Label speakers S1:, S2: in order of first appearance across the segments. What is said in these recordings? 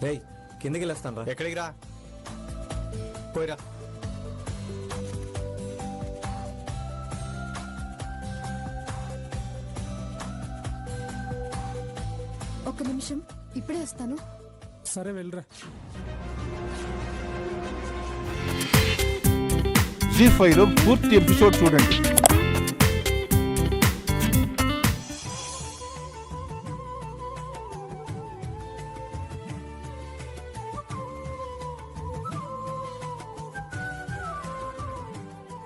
S1: రేయ్ కిందకి వెళ్ళొస్తాను రా.
S2: ఎక్కడికి రా? పోయిరా.
S3: ఒక్క నిమిషం, ఇప్పుడే వస్తాను.
S4: సరే వెళ్ళరా.
S5: జీ5 లో పూర్తి ఎపిసోడ్ చూడండి.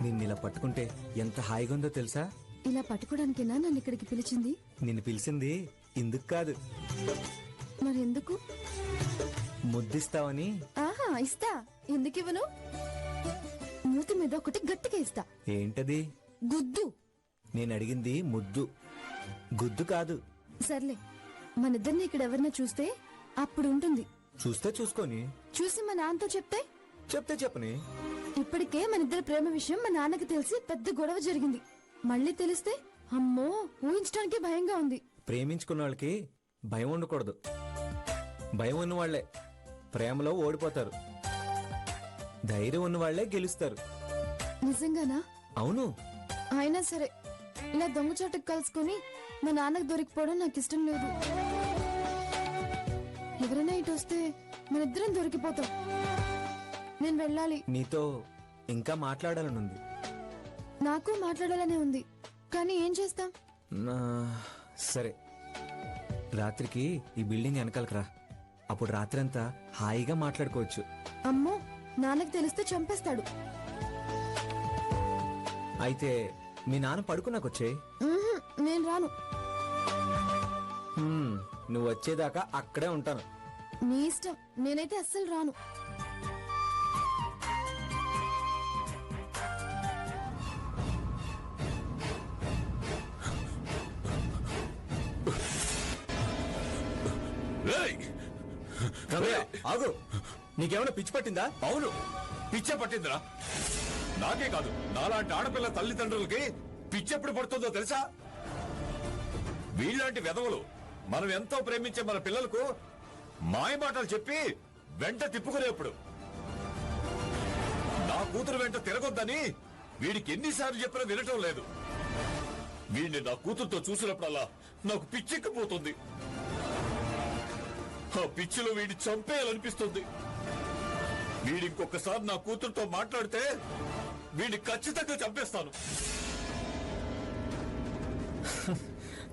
S1: నిన్ను ఇలా పట్టుకుంటే ఎంత హాయిగా ఉందో తెలుసా?
S3: ఇలా పట్టుకోవడానికేనా నన్ను ఇక్కడికి పిలిచింది?
S1: నిన్ను పిలిచింది ఇందుకు కాదు,
S3: మరెందుకు?
S1: ముద్దిస్తావని.
S3: ఆహా, ఇస్తా. ఎందుకు ఇవ్వను? మూతి మీద ఒకటి గట్టిగా ఇస్తా.
S1: ఏంటది?
S3: గుద్దు.
S1: నేను అడిగింది ముద్దు, గుద్దు కాదు.
S3: సర్లే, మనిద్దరిని ఇక్కడ ఎవరినా చూస్తే అప్పుడు ఉంటుంది.
S1: చూస్తే చూసుకొని,
S3: చూసి మా నాన్నతో చెప్తే
S1: చెప్తే చెప్పని.
S3: ఇప్పటికే మనిద్దరి ప్రేమ విషయం మా నాన్నకి తెలిసి పెద్ద గొడవ జరిగింది. మళ్ళీ తెలిస్తే అమ్మో, ఊహించడానికి భయంగా ఉంది.
S1: ప్రేమించుకున్న వాళ్ళకి భయం ఉండకూడదు. భయం ఉన్న వాళ్లే ప్రేమలో ఓడిపోతారు, ధైర్యం ఉన్న వాళ్లే గెలుస్తారు.
S3: నిజంగానా?
S1: అవును.
S3: అయినా సరే, ఇలా దొంగచాటుకు కలుసుకుని మా నాన్నకు దొరికిపోవడం నాకు ఇష్టం లేదు. ఎవరైనా ఇటు వస్తే మనిద్దరం దొరికిపోతాం. నేను వెళ్ళాలి.
S1: నీతో ఇంకా మాట్లాడాలనుంది.
S3: నాకు మాట్లాడాలనే ఉంది, కానీ ఏం చేస్తాం?
S1: సరే, రాత్రికి ఈ బిల్డింగ్ వెనకాలకు రా. అప్పుడు రాత్రంతా హాయిగా మాట్లాడుకోవచ్చు.
S3: అమ్మో, నాన్నకు తెలిస్తే చంపేస్తాడు.
S1: అయితే మీ నాన్న పడుకున్నాకొచ్చేయ్.
S3: ఉహుం, నేను రాను.
S1: నువ్వు వచ్చేదాకా అక్కడే ఉంటాను.
S3: నీ ఇష్టం, నేనైతే అస్సలు రాను.
S1: ఆగు, నీకేమైనా పిచ్చి పట్టిందా?
S2: అవును, పిచ్చే పట్టిందిరా. నాకే కాదు, నాలాంటి ఆడపిల్ల తల్లిదండ్రులకి పిచ్చెప్పుడు పడుతుందో తెలుసా? వీళ్ళలాంటి వెధవలు మనం ఎంతో ప్రేమించే మన పిల్లలకు మాయ మాటలు చెప్పి వెంట తిప్పుకునేప్పుడు నా కూతురు వెంట తిరగొద్దని వీడికి ఎన్నిసార్లు చెప్పినా వినటం లేదు. వీడిని నా కూతురుతో చూసినప్పుడల్లా నాకు పిచ్చెక్కిపోతుంది. ఆ పిచ్చిలో వీడిని చంపేయాలనిపిస్తుంది. వీడి ఇంకొకసారి నా కూతురుతో మాట్లాడితే వీడిని ఖచ్చితంగా చంపేస్తాను.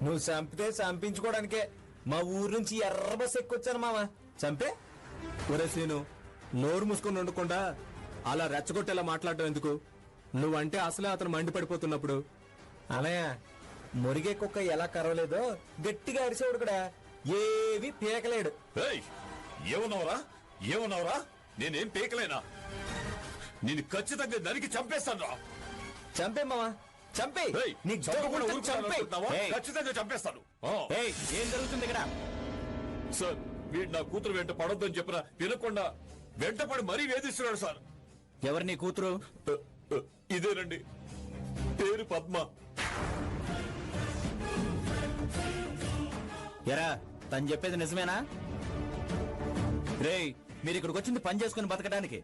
S1: నువ్వు చంపితే చంపించుకోవడానికే మా ఊరు నుంచి ఎర్ర బస్ ఎక్కొచ్చాను మామ. చంపే ఒరే సీను, నోరు మూసుకొని ఉండకుండా అలా రెచ్చగొట్టేలా మాట్లాడటం ఎందుకు? నువ్వంటే అసలే అతను మండిపడిపోతున్నప్పుడు. అనయ్య, మురిగే కుక్క ఎలా కరవలేదో గట్టిగా అరిసేవాడు కూడా ఏవి పీకలేడు.
S2: ఏమన్నావురా? ఏమన్నావురా? నేనేం పీకలేనా? నేను ఖచ్చితంగా నరికి చంపేస్తాను రా.
S1: చంపే మామ, చంపే.
S2: ఖచ్చితంగా చంపేస్తాను.
S1: ఏం జరుగుతుంది ఇక్కడ?
S2: సార్, వీడు నా కూతురు వెంట పడొద్దని చెప్పినా వినకుండా వెంటపడి మరీ వేధిస్తున్నాడు సార్.
S1: ఎవరు నీ కూతురు?
S2: ఇదేనండి, పేరు పద్మ.
S6: ఎరా, తను చెప్పేది నిజమేనా? రేయ్, మీరు ఇక్కడికి వచ్చింది పని చేసుకుని బతకడానికి,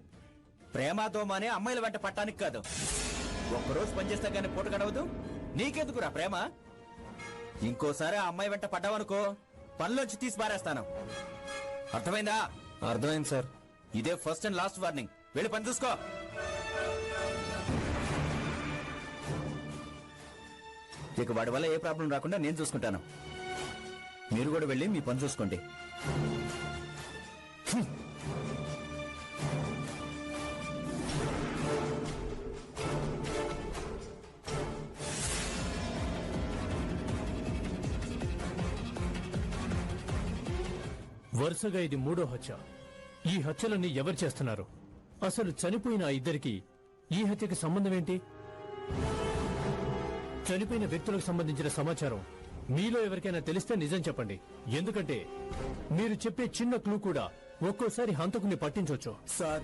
S6: ప్రేమతోమ అనే అమ్మాయిల వెంట పట్టానికి కాదు. ఒక్కరోజు పనిచేస్తే గానీ పూట గడవదు. నీకెందుకురా ప్రేమ? ఇంకోసారి ఆ అమ్మాయి వెంట పడ్డావనుకో, పనిలోంచి తీసి పారేస్తాను. అర్థమైందా?
S1: అర్థమైంది సార్.
S6: ఇదే ఫస్ట్ అండ్ లాస్ట్ వార్నింగ్. వెళ్ళి పని చూసుకో. ఇక వాడి వల్ల ఏ ప్రాబ్లం రాకుండా నేను చూసుకుంటాను. మీరు కూడా వెళ్ళి మీ పని చూసుకోండి.
S4: వరుసగా ఇది 3వ హత్య. ఈ హత్యలన్నీ ఎవరు చేస్తున్నారు? అసలు చనిపోయిన ఆ ఇద్దరికి ఈ హత్యకి సంబంధం ఏంటి? చనిపోయిన వ్యక్తులకు సంబంధించిన సమాచారం మీలో ఎవరికైనా తెలిస్తే నిజం చెప్పండి. ఎందుకంటే మీరు చెప్పే చిన్న క్లూ కూడా ఒక్కోసారి హంతకుని పట్టించవచ్చు.
S1: సార్,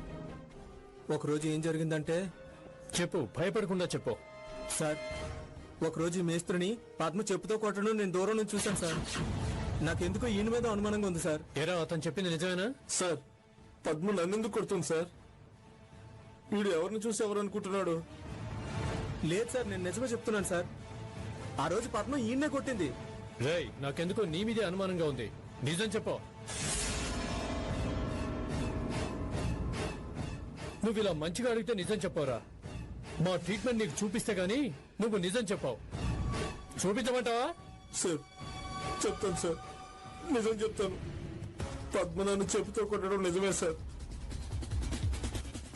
S1: ఒకరోజు ఏం జరిగిందంటే,
S4: చెప్పు, భయపడకుండా చెప్పు.
S1: సార్, ఒకరోజు మేస్త్రిని పద్మ చెప్పుతో కొట్టడం నేను దూరం నుంచి చూశాను సార్. నాకెందుకో ఈయన మీద అనుమానంగా ఉంది సార్.
S4: ఏరా అతను చెప్పింది నిజమేనా?
S1: సార్ పద్మ నన్నెందుకు కొడుతుంది సార్? వీడు ఎవరిని చూసి ఎవరు అనుకుంటున్నాడు? లేదు సార్, నేను నిజమే చెప్తున్నాను సార్. ఆ రోజు పద్మ ఈయన్నే కొట్టింది.
S4: రేయ్ నాకెందుకో నీ మీదే అనుమానంగా ఉంది. నిజం చెప్పు. నువ్వు ఇలా మంచిగా అడిగితే నిజం చెప్పవురా? మా ట్రీట్మెంట్ నీకు చూపిస్తే గానీ నువ్వు నిజం చెప్పావు. చూపించమంటావా?
S1: సార్ చెప్తాను సార్, నిజం చెప్తాను. పద్మ నన్ను చెప్పుతో కొట్టడం నిజమే సార్.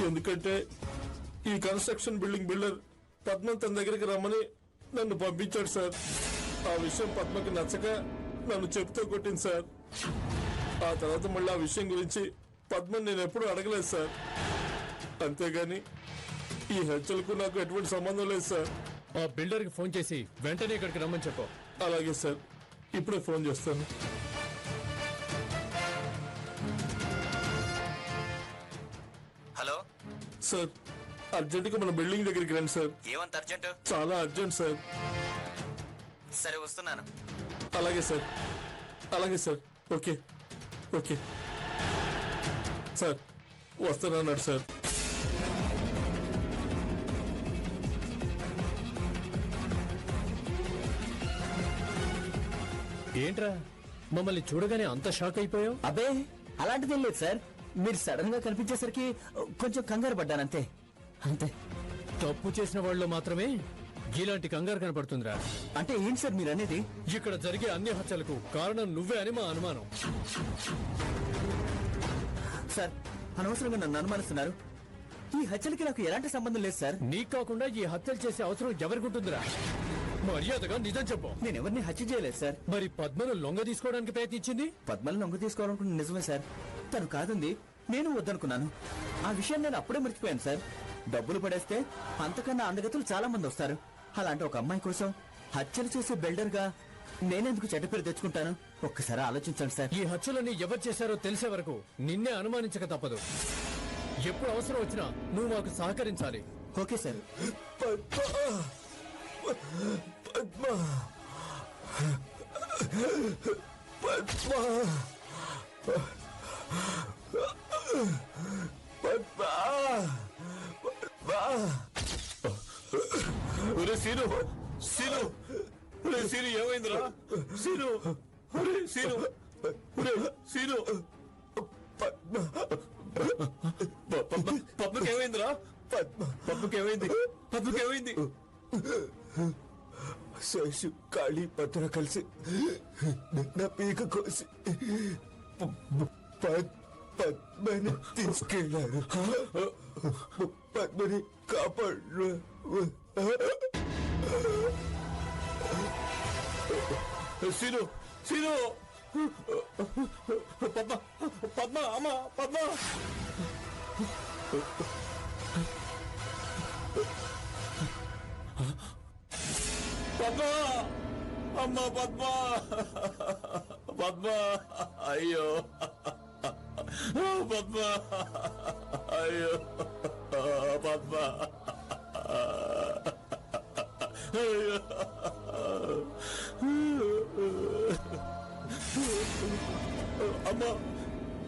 S1: ఎందుకంటే ఈ కన్స్ట్రక్షన్ బిల్డర్ పద్మ తన దగ్గరికి రమ్మని నన్ను పంపించాడు సార్. ఆ విషయం పద్మకి నచ్చక నన్ను చెప్పుతో కొట్టింది సార్. ఆ తర్వాత మళ్ళీ ఆ విషయం గురించి పద్మని నేను ఎప్పుడూ అడగలేదు సార్. అంతేగాని ఈ హత్యలకు నాకు ఎటువంటి సంబంధం లేదు సార్.
S4: ఆ బిల్డర్ కి ఫోన్ చేసి వెంటనే ఇక్కడికి రమ్మని చెప్పు.
S1: అలాగే సార్, ఇప్పుడే ఫోన్ చేస్తాను.
S6: హలో
S1: సార్ అర్జెంటుగా మన బిల్డింగ్ దగ్గరికి రండి సార్.
S6: ఏమంత అర్జెంట్?
S1: చాలా అర్జెంట్ సార్.
S6: సరే వస్తున్నాను.
S1: అలాగే సార్, అలాగే సార్. ఓకే ఓకే సార్, వస్తానన్నాడు సార్.
S4: ఏంట్రా మమ్మల్ని చూడగానే అంత షాక్ అయిపోయావు?
S6: అబ్బే అలాంటిదేం లేదు సార్. మీరు సడన్ గా కనిపించేసరికి కొంచెం కంగారు పడ్డానంతే. అంతే.
S4: తప్పు చేసిన వాళ్ళు మాత్రమే ఇలాంటి కంగారు కనపడుతుందిరా.
S6: అంటే ఏంటి సార్ మీరు అనేది?
S4: ఇక్కడ జరిగే అన్ని హత్యలకు కారణం నువ్వే అని మా అనుమానం.
S6: సార్ అనవసరంగా నన్ను అనుమానిస్తున్నారు. ఈ హత్యలకి నాకు ఎలాంటి సంబంధం లేదు సార్.
S4: నీకు కాకుండా ఈ హత్యలు చేసే అవసరం ఎవరికుంటుందిరా? మర్యాదగా నిజం చెప్పు.
S6: నేను ఎవరిని హత్య చేయలేదు సార్.
S4: మరి పద్మను లొంగ తీసుకోవడానికి ప్రయత్నించింది?
S6: పద్మలను నొంగ తీసుకోవాలనుకున్న నిజమే సార్. తను కాదంది, నేను వద్దనుకున్నాను. ఆ విషయం నేను అప్పుడే మర్చిపోయాను సార్. డబ్బులు పడేస్తే అంతకన్నా అందగతులు చాలా మంది వస్తారు. అలాంటి ఒక అమ్మాయి కోసం హత్యలు చేసే బిల్డర్ గా నేనెందుకు చెడ్డ పేరు తెచ్చుకుంటాను? ఒక్కసారి ఆలోచించండి సార్.
S4: ఈ హత్యలని ఎవరు చేశారో తెలిసే వరకు నిన్నే అనుమానించక తప్పదు. ఎప్పుడు అవసరం వచ్చినా నువ్వు మాకు సహకరించాలి.
S6: Okay sir.
S2: ఒరే సీను, సీను, ఒరే సీను ఏమైందిరా? సీను, ఒరే సీను, ఒరే సీను, పద్మకి ఏమైందిరా? పద్మకి ఏమైంది? పద్మకి ఏమైంది?
S1: శేషు కాళీ పత్ర కలిసి నా పీక కోసి పద్మని తీసుకెళ్లారు. పద్మని కాపాడు.
S2: సీను, సీను, పద్మ, పద్మ, అమ్మ పద్మ. పద్మ, అమ్మ పద్మ, పద్మ, అయ్యో పద్మ, అయ్యో పద్మ, అయ్యో. అమ్మా,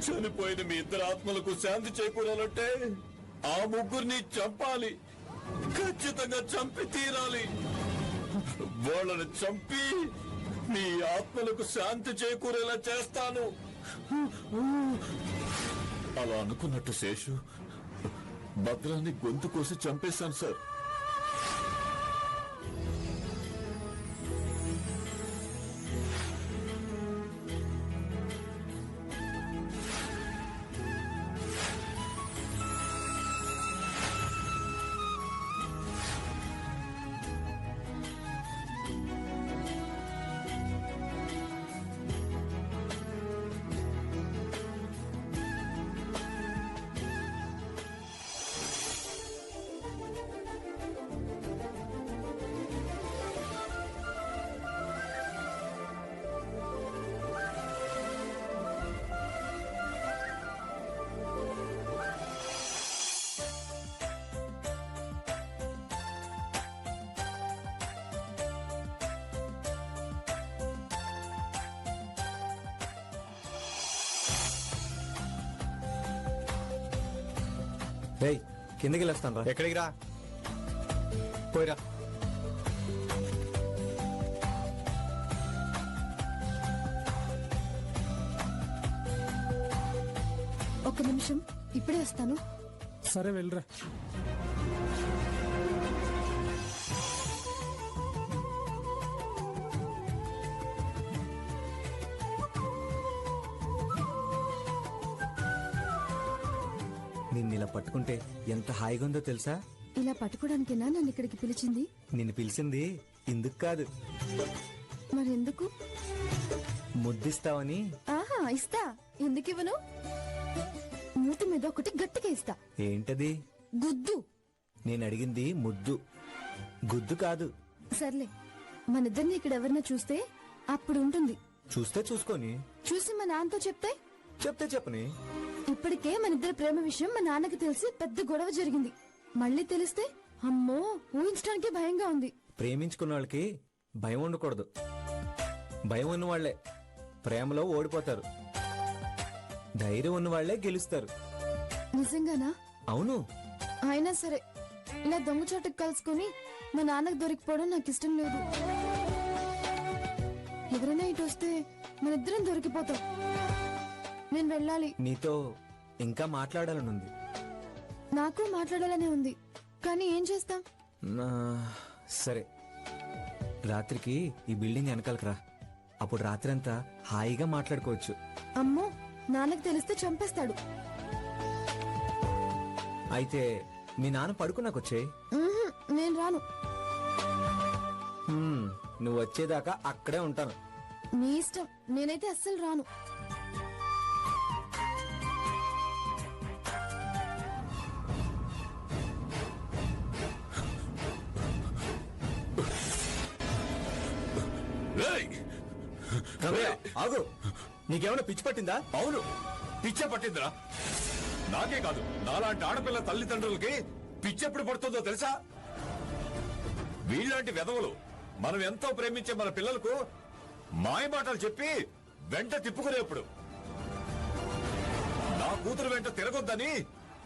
S2: చనిపోయిన మీ ఇద్దరు ఆత్మలకు శాంతి చేకూరాలంటే ఆ ముగ్గురిని చంపాలి. ఖచ్చితంగా చంపి తీరాలి. వాళ్ళని చంపి మీ ఆత్మలకు శాంతి చేకూరేలా చేస్తాను. అలా అనుకున్నట్టు శేషు భద్రాన్ని గొంతు కోసి చంపేశాను సార్.
S1: రేయ్ కిందకి వెళ్ళొస్తాను రా.
S4: ఎక్కడికి రా పోయిరా.
S3: ఒక్క నిమిషం, ఇప్పుడే వస్తాను.
S4: సరే వెళ్ళరా.
S1: నిన్ను ఇలా పట్టుకుంటే ఎంత హాయిగా ఉందో తెలుసా?
S3: ఇలా పట్టుకోవడానికేనా నన్ను ఇక్కడికి పిలిచింది?
S1: నిన్ను పిలిచింది ఇందుకు కాదు,
S3: మరెందుకు?
S1: ముద్దిస్తావని.
S3: ఆహా, ఇస్తా. ఎందుకు ఇవ్వను? మూతి మీద ఒకటి గట్టిగా ఇస్తా.
S1: ఏంటది?
S3: గుద్దు.
S1: నేను అడిగింది ముద్దు, గుద్దు కాదు.
S3: సర్లే, మనిద్దరిని ఇక్కడ ఎవరన్నా చూస్తే అప్పుడు ఉంటుంది.
S1: చూస్తే చూసుకొని,
S3: చూసి మా నాన్నతో చెప్తే?
S1: చెప్తే చెప్పని.
S3: ఇప్పటికే మనిద్దరి ప్రేమ విషయం మా నాన్నకి తెలిసి పెద్ద గొడవ జరిగింది. మళ్ళీ తెలిస్తే అమ్మో, ఊహించడానికి భయంగా ఉంది.
S1: ప్రేమించుకున్న వాళ్ళకి భయం ఉండకూడదు. భయం ఉన్న వాళ్లే ప్రేమలో ఓడిపోతారు, ధైర్యం ఉన్న వాళ్లే గెలుస్తారు.
S3: నిజంగానా?
S1: అవును.
S3: అయినా సరే, ఇలా దొంగచాటుకు కలుసుకుని మా నాన్నకు దొరికిపోవడం నాకు ఇష్టం లేదు. ఎవరైనా ఇటు వస్తే మనిద్దరం దొరికిపోతాం. నేను వెళ్ళాలి.
S1: నీతో ఇంకా మాట్లాడాలనుంది.
S3: నాకు మాట్లాడాలనే ఉంది, కానీ ఏం చేస్తాం?
S1: సరే, రాత్రికి ఈ బిల్డింగ్ వెనకాలకు రా. అప్పుడు రాత్రి అంతా హాయిగా మాట్లాడుకోవచ్చు.
S3: అమ్మో, నాన్నకు తెలిస్తే చంపేస్తాడు.
S1: అయితే మీ నాన్న పడుకున్నాకొచ్చే.
S3: ఉహుం, నేను రాను.
S1: నువ్వు వచ్చేదాకా అక్కడే ఉంటాను.
S3: నీ ఇష్టం, నేనైతే అస్సలు రాను.
S2: రేయ్!
S1: రమయ్య, ఆగు. నీకేమైనా పిచ్చి పట్టిందా?
S2: అవును, పిచ్చ పట్టిందిరా. నాకే కాదు, నాలాంటి ఆడపిల్ల తల్లిదండ్రులకి పిచ్చెప్పుడు పడుతుందో తెలుసా? వీళ్ళలాంటి వెధవలు మనం ఎంతో ప్రేమించే మన పిల్లలకు మాయ మాటలు చెప్పి వెంట తిప్పుకునేప్పుడు నా కూతురు వెంట తిరగొద్దని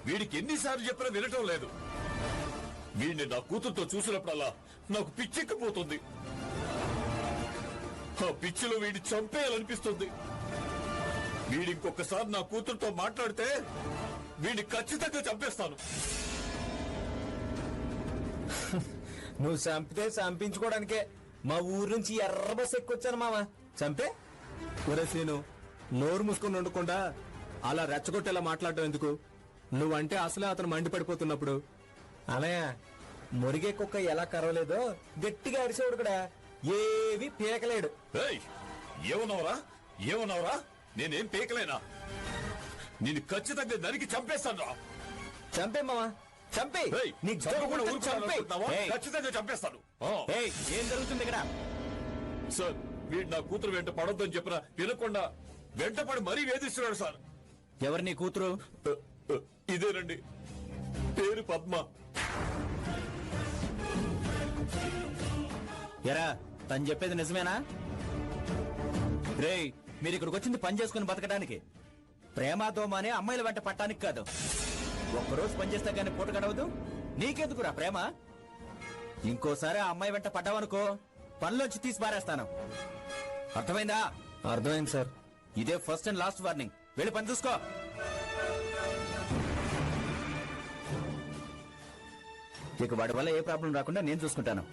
S2: వీడికి ఎన్నిసార్లు చెప్పినా వినటం లేదు. వీడిని నా కూతురుతో చూసినప్పుడల్లా నాకు పిచ్చెక్కిపోతుంది. ఆ పిచ్చిలో వీడి చంపేయాలనిపిస్తుంది. వీడి ఇంకొకసారి నా కూతురుతో మాట్లాడితే వీడిని ఖచ్చితంగా చంపేస్తాను.
S1: నువ్వు చంపితే చంపించుకోవడానికే మా ఊరు నుంచి ఎర్ర బస్ ఎక్కొచ్చాను మామ. చంపే ఒరే సీను, నోరు మూసుకొని ఉండకుండా అలా రెచ్చగొట్టేలా మాట్లాడటం ఎందుకు? నువ్వంటే అసలే అతను మండిపడిపోతున్నప్పుడు. అనయ్య, మురిగే కుక్క ఎలా కరవలేదో గట్టిగా అరిసేవాడు కూడా ఏవి పీకలేడు.
S2: ఏయ్! ఏమన్నావురా? ఏమన్నావురా? నేనేం పీకలేనా? నేను ఖచ్చితంగా నరికి చంపేస్తాను.
S1: చంపే మామ, చంపే. నీకు
S2: చంపకుండా
S1: జబ్బు
S2: ఊరుకున్నాను
S1: చంపే.
S2: అనుకుంటున్నావా?
S6: ఏయ్!
S2: ఖచ్చితంగా చంపేస్తాను.
S6: ఏయ్, ఏం జరుగుతుంది ఇక్కడ?
S2: సార్, వీడు నా కూతురు వెంట పడొద్దని చెప్పిన వినకుండా వెంటపడి మరీ వేధిస్తున్నాడు సార్.
S6: ఎవరు నీ కూతురు?
S2: ఇదేనండి, పేరు పద్మ.
S6: ఎరా, తను చెప్పేది నిజమేనా? రేయ్, మీరు ఇక్కడికి వచ్చింది పని చేసుకుని బతకడానికి, ప్రేమ దోమ అనే అమ్మాయిల వెంట పట్టానికి కాదు. ఒక్కరోజు పని చేస్తే గానీ పూట గడవదు. నీకెందుకురా ప్రేమ? ఇంకోసారి ఆ అమ్మాయి వెంట పడ్డావనుకో, పనిలోంచి తీసి పారేస్తాను. అర్థమైందా?
S1: అర్థమైంది సార్.
S6: ఇదే ఫస్ట్ అండ్ లాస్ట్ వార్నింగ్. వెళ్ళి పని చూసుకో. ఇక వాడి వల్ల ఏ ప్రాబ్లం రాకుండా నేను చూసుకుంటాను.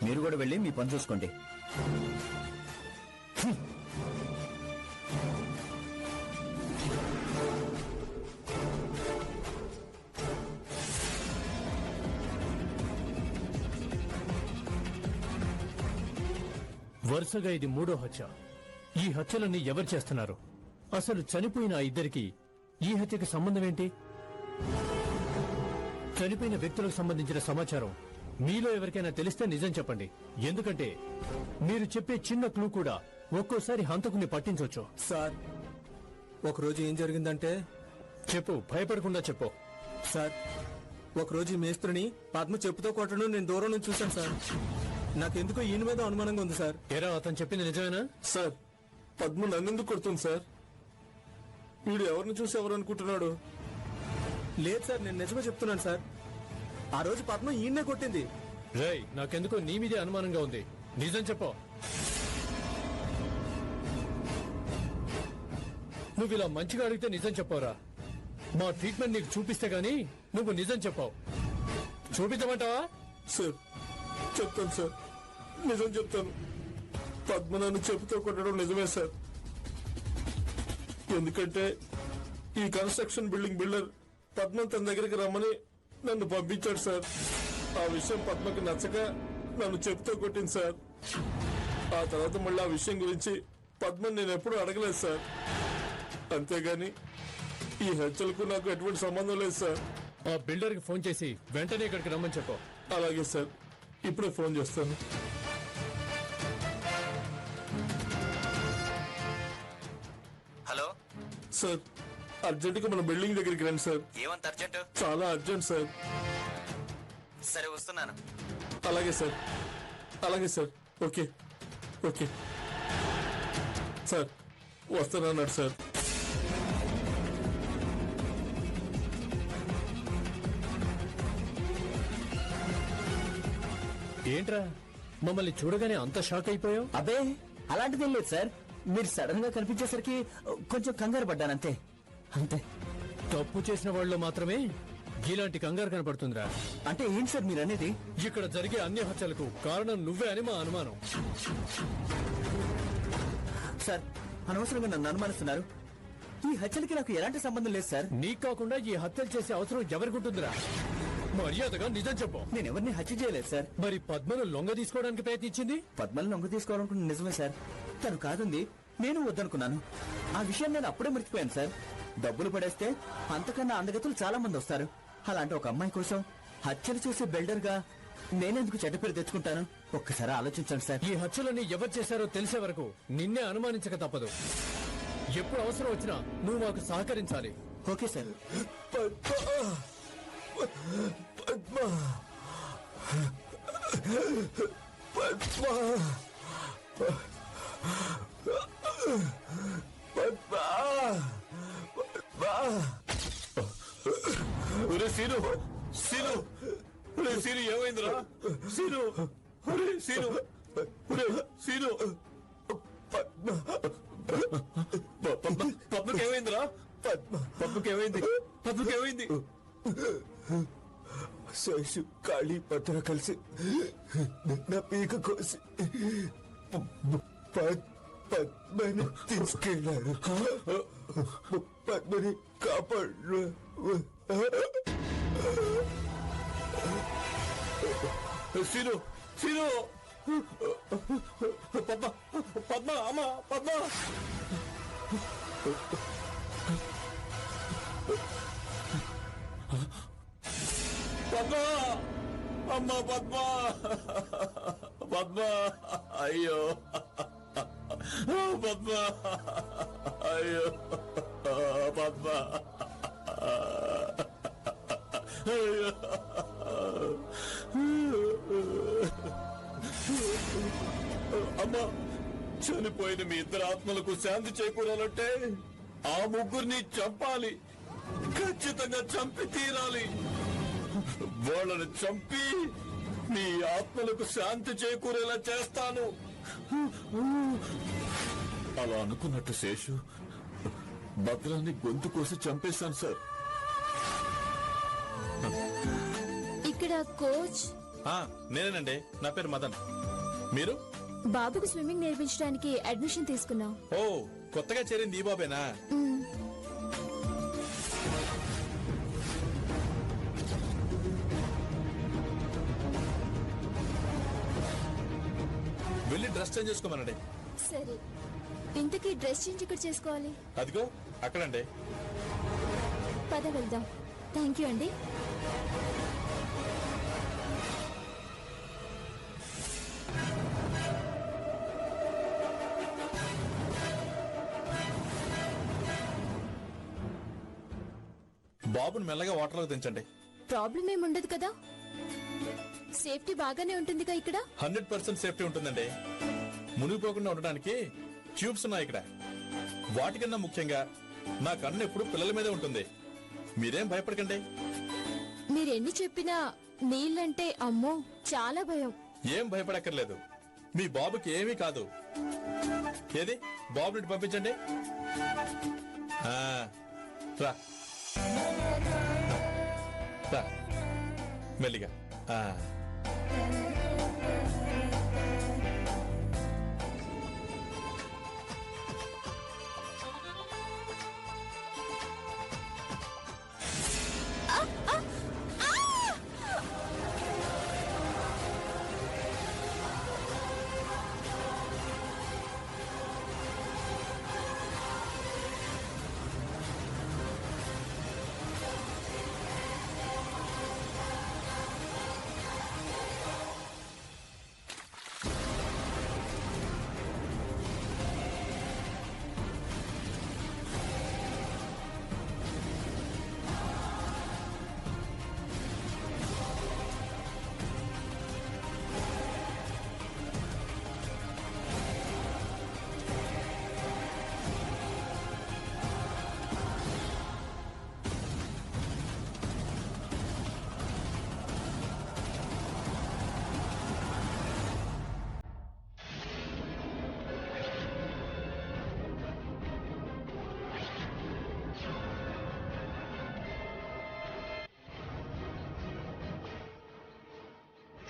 S6: మీరు కూడా వెళ్ళి మీ పని చూసుకోండి.
S4: వరుసగా ఇది 3వ హత్య. ఈ హత్యలన్నీ ఎవరు చేస్తున్నారు? అసలు చనిపోయిన ఆ ఇద్దరికి ఈ హత్యకి సంబంధం ఏంటి? చనిపోయిన వ్యక్తులకు సంబంధించిన సమాచారం మీలో ఎవరికైనా తెలిస్తే నిజం చెప్పండి. ఎందుకంటే మీరు చెప్పే చిన్న క్లూ కూడా ఒక్కోసారి హంతకుని పట్టించవచ్చు.
S1: సార్, ఒకరోజు ఏం జరిగిందంటే,
S4: చెప్పు, భయపడకుండా చెప్పు.
S1: సార్, ఒకరోజు ఈ మేస్త్రిని పద్మ చెప్పుతో కొట్టడం నేను దూరం నుంచి చూశాను సార్. నాకెందుకో ఈయన మీద అనుమానంగా ఉంది సార్.
S4: ఎరా, అతను చెప్పింది నిజమేనా?
S1: సార్, పద్మ నన్నెందుకు కొడుతుంది సార్? వీడు ఎవరిని చూసి ఎవరు అనుకుంటున్నాడు? లేదు సార్, నేను నిజమే చెప్తున్నాను సార్. ఆ రోజు పద్మ ఈయన్నే కొట్టింది.
S4: రేయ్, నాకెందుకో నీ మీదే అనుమానంగా ఉంది. నిజం చెప్పు. నువ్వు ఇలా మంచిగా అడిగితే నిజం చెప్పావురా. మా ట్రీట్మెంట్ నీకు చూపిస్తే గానీ నువ్వు నిజం చెప్పావు. చూపించమంటావా?
S7: సార్ చెప్తాను సార్, నిజం చెప్తాను. పద్మ నన్ను చెప్పుతో కొట్టడం నిజమే సార్. ఎందుకంటే ఈ కన్స్ట్రక్షన్ బిల్డర్ పద్మ తన దగ్గరికి రమ్మని నన్ను పంపించాడు సార్. ఆ విషయం పద్మకి నచ్చక నన్ను చెప్పుతో కొట్టింది సార్. ఆ తర్వాత మళ్ళీ ఆ విషయం గురించి పద్మని నేను ఎప్పుడూ అడగలేదు సార్. అంతేగాని ఈ హత్యలకు నాకు ఎటువంటి సంబంధం లేదు సార్.
S4: ఆ బిల్డర్ కి ఫోన్ చేసి వెంటనే ఇక్కడికి రమ్మని చెప్పు.
S7: అలాగే సార్, ఇప్పుడే ఫోన్ చేస్తాను.
S6: హలో
S7: సార్, అర్జెంటుగా మన బిల్డింగ్ దగ్గరికి రండి సార్.
S6: ఏమంత అర్జెంట్?
S7: చాలా అర్జెంట్ సార్.
S6: సరే వస్తున్నాను.
S7: అలాగే సార్, అలాగే సార్. ఓకే ఓకే సార్, వస్తానన్నాడు సార్.
S4: ఏంట్రా మమ్మల్ని చూడగానే అంత షాక్ అయిపోయావు?
S6: అబ్బే అలాంటిదేం లేదు సార్. మీరు సడన్ గా కనిపించేసరికి కొంచెం కంగారు పడ్డానంతే. అంతే.
S4: తప్పు చేసిన వాళ్ళు మాత్రమే ఇలాంటి కంగారు కనపడుతుందిరా.
S6: అంటే ఏంటి సార్ మీరు అనేది?
S4: ఇక్కడ జరిగే అన్ని హత్యలకు కారణం నువ్వే అని మా అనుమానం.
S6: సార్ అనవసరంగా నన్ను అనుమానిస్తున్నారు. ఈ హత్యలకి నాకు ఎలాంటి సంబంధం లేదు సార్.
S4: నీకు కాకుండా ఈ హత్యలు చేసే అవసరం ఎవరికుంటుందిరా? మర్యాదగా నిజం చెప్పు.
S6: నేను ఎవరిని హత్య చేయలేదు సార్.
S4: మరి పద్మను లొంగ తీసుకోవడానికి ప్రయత్నించింది?
S6: పద్మని లొంగ తీసుకోవాలనుకున్న నిజమే సార్. తను కాదుంది, నేను వద్దనుకున్నాను. ఆ విషయం నేను అప్పుడే మర్చిపోయాను సార్. డబ్బులు పడేస్తే అంతకన్నా అందగతులు చాలా మంది వస్తారు. అలాంటి ఒక అమ్మాయి కోసం హత్యలు చేసే బిల్డర్ గా నేనెందుకు చెడ్డ పేరు తెచ్చుకుంటాను? ఒక్కసారి ఆలోచించండి సార్.
S4: ఈ హత్యలని ఎవరు చేశారో తెలిసే వరకు నిన్నే అనుమానించక తప్పదు. ఎప్పుడు అవసరం వచ్చినా నువ్వు మాకు సహకరించాలి.
S6: Okay sir.
S7: పద్మ పద్మ పద్మ
S2: ఒరే సీను, సీను, ఒరే సీను ఏమైందిరా? సీను, ఒరే సీను, ఒరే సీను, పద్మకి ఏమైందిరా? పద్మకి ఏమైంది? పద్మకి ఏమైంది?
S7: శేషు కాళీ పత్ర కలిసి నా పీక కోసి పద్మని తీసుకెళ్లారు. పద్మని కాపాడు.
S2: సీను, సీను, పద్మ, పద్మ, అమ్మ పద్మ. పద్మ, అమ్మ పద్మ, పద్మ, అయ్యో పద్మ, అయ్యో పద్మ, అయ్యో. అమ్మ, చనిపోయిన మీ ఇద్దరు ఆత్మలకు శాంతి చేకూరాలంటే ఆ ముగ్గురిని చంపాలి. ఖచ్చితంగా చంపి తీరాలి. వాళ్ళని చంపి మీ ఆత్మలకు శాంతి చేకూరేలా చేస్తాను. అలా అనుకున్నట్టు శేషు భద్రాన్ని గొంతు కోసి చంపేశాను సార్.
S3: ఇక్కడ కోచ్
S1: నేనేనండి. నా పేరు మదన్. మీరు?
S3: బాబుకు స్విమ్మింగ్ నేర్పించడానికి అడ్మిషన్ తీసుకున్నాం.
S1: ఓ, కొత్తగా చేరింది ఈ బాబేనా? వెళ్ళి డ్రెస్ చేంజ్ చేసుకోమనండి.
S3: సరే, ఇంతకీ డ్రెస్ చేంజ్ ఇక్కడ చేసుకోవాలి?
S1: అదిగో అక్కడండి.
S3: పద వెళ్దాం. థ్యాంక్ యూ అండి.
S1: బాబుని మెల్లగా వాటర్లోకి దించండి.
S3: ప్రాబ్లం ఏముండదు కదా? సేఫ్టీ బాగానే ఉంటుందిగా ఇక్కడ?
S1: 100% సేఫ్టీ ఉంటుందండి. మునిగిపోకుండా ఉండడానికి ట్యూబ్స్ ఉన్నాయి ఇక్కడ. వాటికన్నా ముఖ్యంగా నా కన్ను ఎప్పుడు పిల్లల మీదే ఉంటుంది.
S2: మీరేం భయపడకండి.
S3: మీరెన్ని చెప్పినా నీళ్ళంటే అమ్మో చాలా భయం.
S2: ఏం భయపడక్కర్లేదు. మీ బాబుకి ఏమీ కాదు. ఏది బాబుని పంపించండి. ఆ, రా రా, మెల్లిగా. ఆ.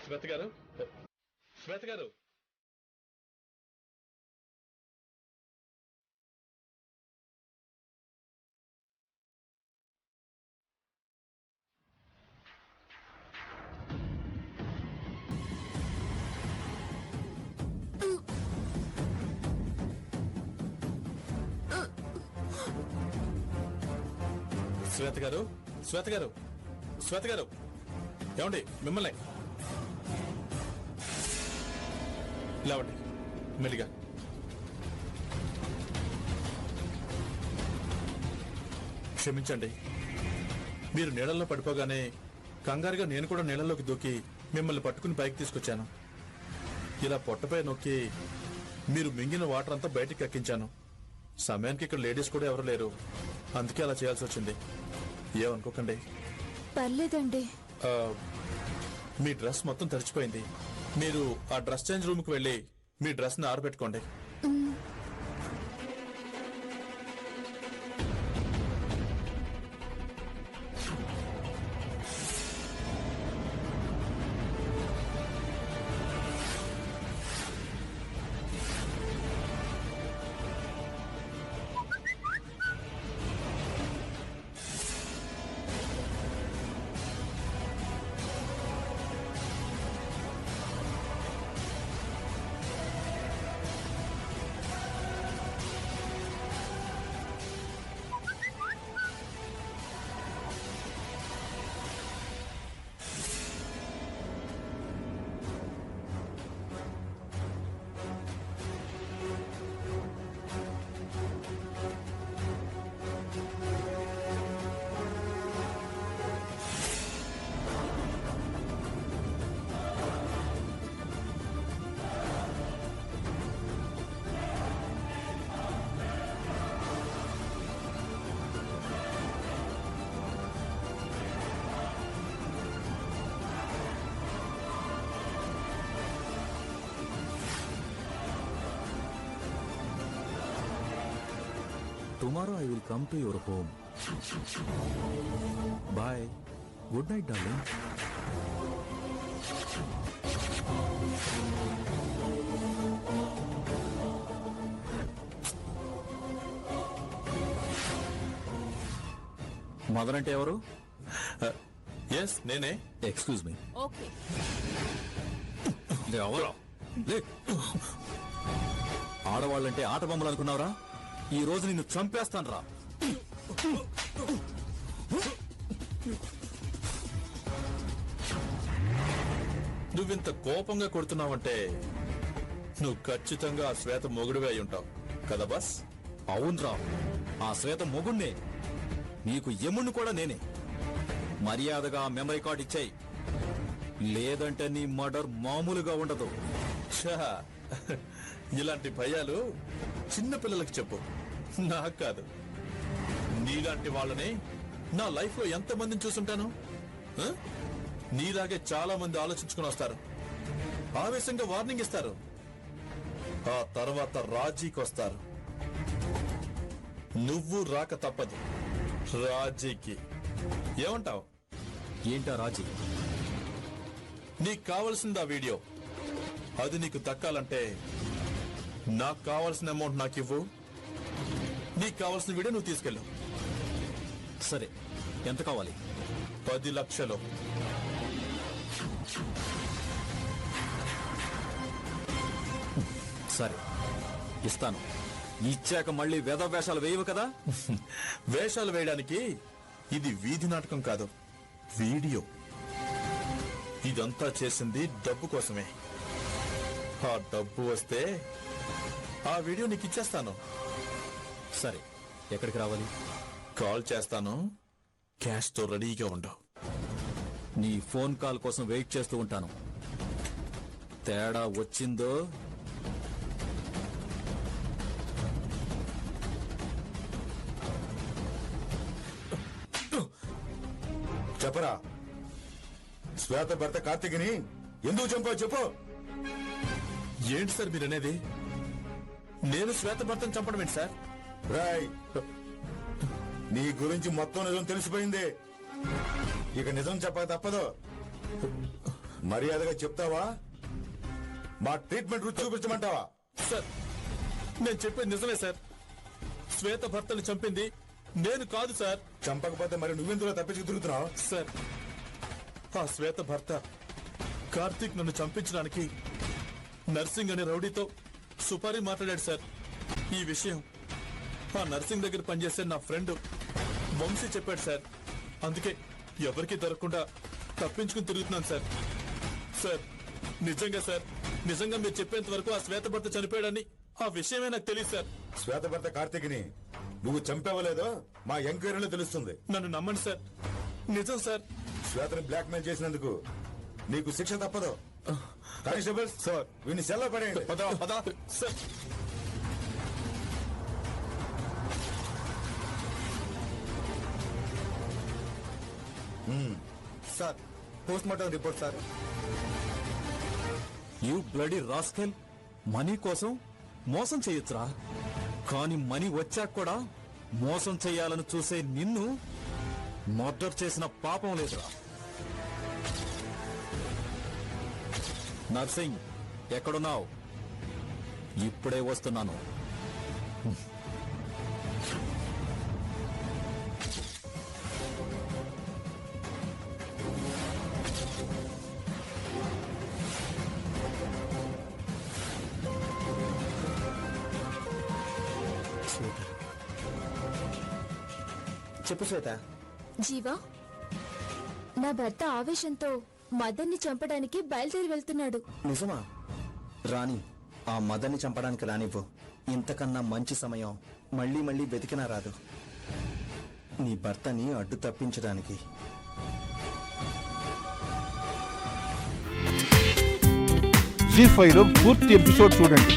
S2: శ్వేత గారు, శ్వేత గారు, శ్వేత గారు, శ్వేత గారు, శ్వేత గారు, ఏమండి మిమ్మల్ని లేవండి మెల్లిగా. క్షమించండి. మీరు నీళ్ళల్లో పడిపోగానే కంగారుగా నేను కూడా నీళ్ళలోకి దూకి మిమ్మల్ని పట్టుకుని పైకి తీసుకొచ్చాను. ఇలా పొట్టపై నొక్కి మీరు మింగిన వాటర్ అంతా బయటికి ఎక్కించాను. సమయానికి ఇక్కడ లేడీస్ కూడా ఎవరు లేరు, అందుకే అలా చేయాల్సి వచ్చింది. ఏమనుకోకండి.
S3: పర్లేదండి.
S2: మీ డ్రెస్ మొత్తం తడిచిపోయింది. మీరు ఆ డ్రెస్ చేంజ్ రూమ్ కి వెళ్ళి మీ డ్రెస్ ని ఆరబెట్టుకోండి.
S1: Tomorrow I will come to your home. Bye. Good night, darling. Mother అంటే ఎవరు?
S2: ఎస్ నేనే.
S1: Excuse me.
S3: ఓకే.
S1: ఎవరు? ఆడవాళ్ళంటే ఆట బొమ్మలు అనుకున్నావురా? ఈ రోజు నిన్ను చంపేస్తాను రా.
S2: నువ్వింత కోపంగా కొడుతున్నావంటే నువ్వు ఖచ్చితంగా ఆ శ్వేత మొగుడివే అయి ఉంటావు కదా బాస్?
S1: అవునరా, ఆ శ్వేత మొగుణ్ణే. నీకు యముణ్ణి కూడా నేనే. మర్యాదగా మెమరీ కార్డ్ ఇచ్చేయి, లేదంటే నీ మర్డర్ మామూలుగా ఉండదు.
S2: ఛా, ఇలాంటి భయాలు చిన్న పిల్లలకి చెప్పు, నాకు కాదు. నీలాంటి వాళ్ళని నా లైఫ్ లో ఎంత మందిని చూసుంటాను ఆ? నీలాగే చాలా మంది ఆలోచించుకుని వస్తారు, ఆవేశంగా వార్నింగ్ ఇస్తారు, ఆ తర్వాత రాజీకి వస్తారు. నువ్వు రాక తప్పదు రాజీకి. ఏమంటావు?
S1: ఏంటా రాజీ?
S2: నీకు కావలసింది ఆ వీడియో. అది నీకు దక్కాలంటే నాకు కావాల్సిన అమౌంట్ నాకు ఇవ్వు, నీకు కావాల్సిన వీడియో నువ్వు తీసుకెళ్ళు.
S1: సరే, ఎంత కావాలి?
S2: 10 లక్షలు.
S1: సరే, ఇస్తాను. ఇచ్చాక మళ్ళీ వేషాలు వేయవు కదా?
S2: వేషాలు వేయడానికి ఇది వీధి నాటకం కాదు, వీడియో. ఇదంతా చేసింది డబ్బు కోసమే. ఆ డబ్బు వస్తే ఆ వీడియో నీకు ఇచ్చేస్తాను.
S1: సరే, ఎక్కడికి రావాలి?
S2: కాల్ చేస్తాను, క్యాష్ తో రెడీగా ఉండు.
S1: నీ ఫోన్ కాల్ కోసం వెయిట్ చేస్తూ ఉంటాను. తేడా వచ్చిందో
S8: చెప్పరా, శ్వేత భర్త కార్తీక్ని ఎందుకు చంపావు చెప్పు.
S2: ఏంటి సార్ మీరు అనేది? నేను శ్వేత భర్తను చంపడం ఏంటి సార్?
S8: రాయ్, నీ గురించి మొత్తం నిజం తెలిసిపోయింది. ఇక నిజం చెప్పక తప్పదు. మర్యాదగా చెప్తావా, మా ట్రీట్మెంట్ రుచి చూపించమంటావా?
S2: సార్, నేను చెప్పేది నిజమే సార్. శ్వేత భర్తను చంపింది నేను కాదు సార్.
S8: చంపకపోతే మరి నువ్వెందులో తప్పించుకు తిరుగుతున్నావు?
S2: సార్, ఆ శ్వేత భర్త కార్తీక్ నన్ను చంపించడానికి నర్సింగ్ అనే రౌడీతో సుపారీ మాట్లాడాడు సార్. ఈ విషయం ఆ నర్సింగ్ దగ్గర పనిచేసే నా ఫ్రెండ్ వంశీ చెప్పాడు సార్. అందుకే ఎవరికీ దొరకకుండా తప్పించుకుని తిరుగుతున్నాను సార్. సార్, నిజంగా సార్, నిజంగా మీరు చెప్పేంత వరకు ఆ శ్వేత భర్త చనిపోయాడని ఆ విషయమే నాకు తెలియదు సార్.
S8: శ్వేత భర్త కార్తీక్ని నువ్వు చంపేవలేదో మా ఎంక్వైరీలో తెలుస్తుంది.
S2: నన్ను నమ్మండి సార్, నిజం సార్.
S8: శ్వేతని బ్లాక్ మెయిల్ చేసినందుకు నీకు శిక్ష తప్పదు. కానిస్టేబుల్స్ సార్, వీడిని సెల్లో పడేయండి.
S2: Sir,
S8: sir, post mortem report sir.
S1: You bloody rascal. Money కోసం మోసం చేయొచ్చురా, కానీ మనీ వచ్చాక కూడా మోసం చెయ్యాలని చూసే నిన్ను మర్డర్ చేసిన పాపం లేదురా. నర్సింగ్, ఎక్కడున్నావు? ఇప్పుడే వస్తున్నాను.
S6: చెప్పు శ్వేత.
S3: జీవా, నా భర్త ఆవేశంతో మదన్ని చంపడానికి బయలుదేరి వెళ్తున్నాడు.
S6: నిజమా? రాణి, ఆ మదన్ని చంపడానికి రానివ్వు. ఇంతకన్నా మంచి సమయం మళ్ళీ మళ్ళీ వెతికినా రాదు నీ భర్తని అడ్డు తప్పించడానికి.
S5: జీ5లో పూర్తి ఎపిసోడ్ చూడండి.